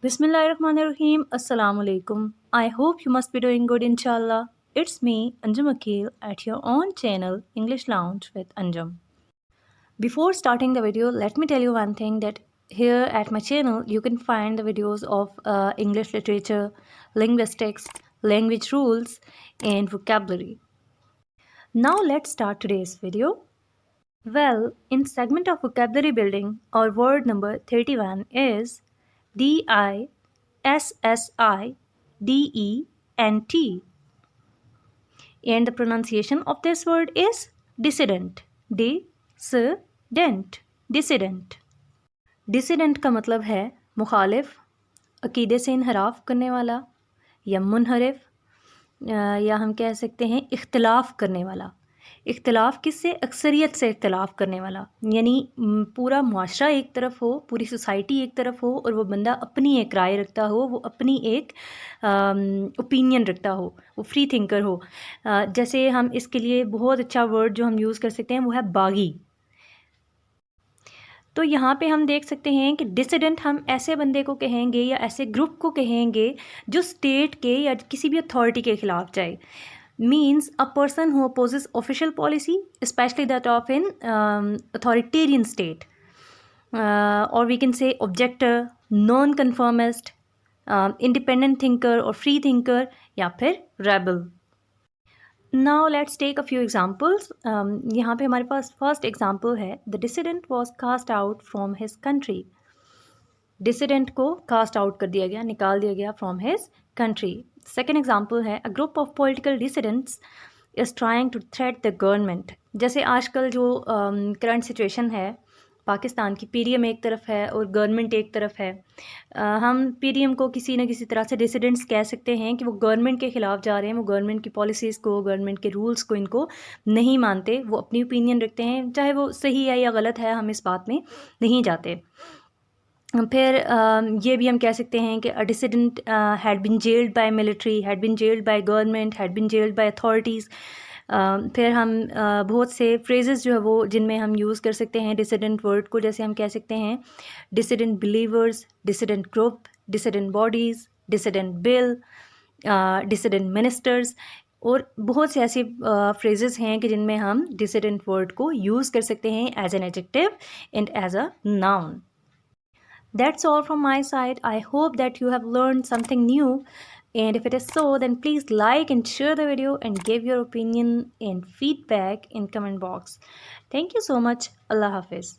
Bismillahirrahmanirrahim. Assalamu alaikum. I hope you must be doing good, inshallah. It's me, Anjum Akil, at your own channel, English Lounge with Anjum. Before starting the video, let me tell you one thing that here at my channel, you can find the videos of English literature, linguistics, language rules, and vocabulary. Now let's start today's video. Well, in segment of vocabulary building, our word number 31 is DISSIDENT. And the pronunciation of this word is dissident. Dissident. Dissident. Dissident का मतलब है मुखालिफ, अकीदे से इनहराफ करने वाला या मुनहरिफ, या हम कह सकते हैं इख्तिलाफ़ करने वाला। इख्तिलाफ़ किससे? अक्सरियत से इख्तिलाफ़ करने वाला, यानी पूरा मुआशरा एक तरफ हो, पूरी सोसाइटी एक तरफ हो और वो बंदा अपनी एक राय रखता हो, वो अपनी एक ओपिनियन रखता हो, वो फ्री थिंकर हो। जैसे हम इसके लिए बहुत अच्छा वर्ड जो हम यूज़ कर सकते हैं वो है बागी। तो यहाँ पे हम देख सकते हैं कि डिसिडेंट हम ऐसे बंदे को कहेंगे या ऐसे ग्रुप को कहेंगे जो स्टेट के या किसी भी अथॉरिटी के ख़िलाफ़ जाए। Means a person who opposes official policy, especially that of an authoritarian state, or we can say objector, non-conformist, independent thinker or free thinker, या फिर rebel. Now let's take a few examples. यहाँ पे हमारे पास first example है the dissident was cast out from his country. Dissident को cast out कर दिया गया, निकाल दिया गया from his country. Second example है a group of political dissidents is trying to threat the government. जैसे आजकल जो करंट सिचुएशन है पाकिस्तान की, पीडीएम एक तरफ है और गवर्नमेंट एक तरफ है। हम पीडीएम को किसी न किसी तरह से डिसिडेंट्स कह सकते हैं कि वो गवर्नमेंट के ख़िलाफ़ जा रहे हैं, वो गवर्नमेंट की पॉलिसीज़ को, गवर्नमेंट के रूल्स को इनको नहीं मानते, वो अपनी ओपिनियन रखते हैं, चाहे वो सही है या गलत है, हम इस बात में नहीं जाते। फिर ये भी हम कह सकते हैं कि a dissident had been jailed by military, had been jailed by government, had been jailed by authorities. फिर हम बहुत से फ्रेजेस जो है वो जिनमें हम यूज़ कर सकते हैं डिसिडेंट वर्ड को, जैसे हम कह सकते हैं dissident believers, dissident group, dissident bodies, dissident bill, dissident ministers, और बहुत से ऐसे फ्रेजेस हैं कि जिनमें हम डिसिडेंट वर्ड को यूज़ कर सकते हैं as an adjective and as a noun. That's all from my side. I hope that you have learned something new. And if it is so, then please like and share the video and give your opinion and feedback in comment box. Thank you so much. Allah Hafiz.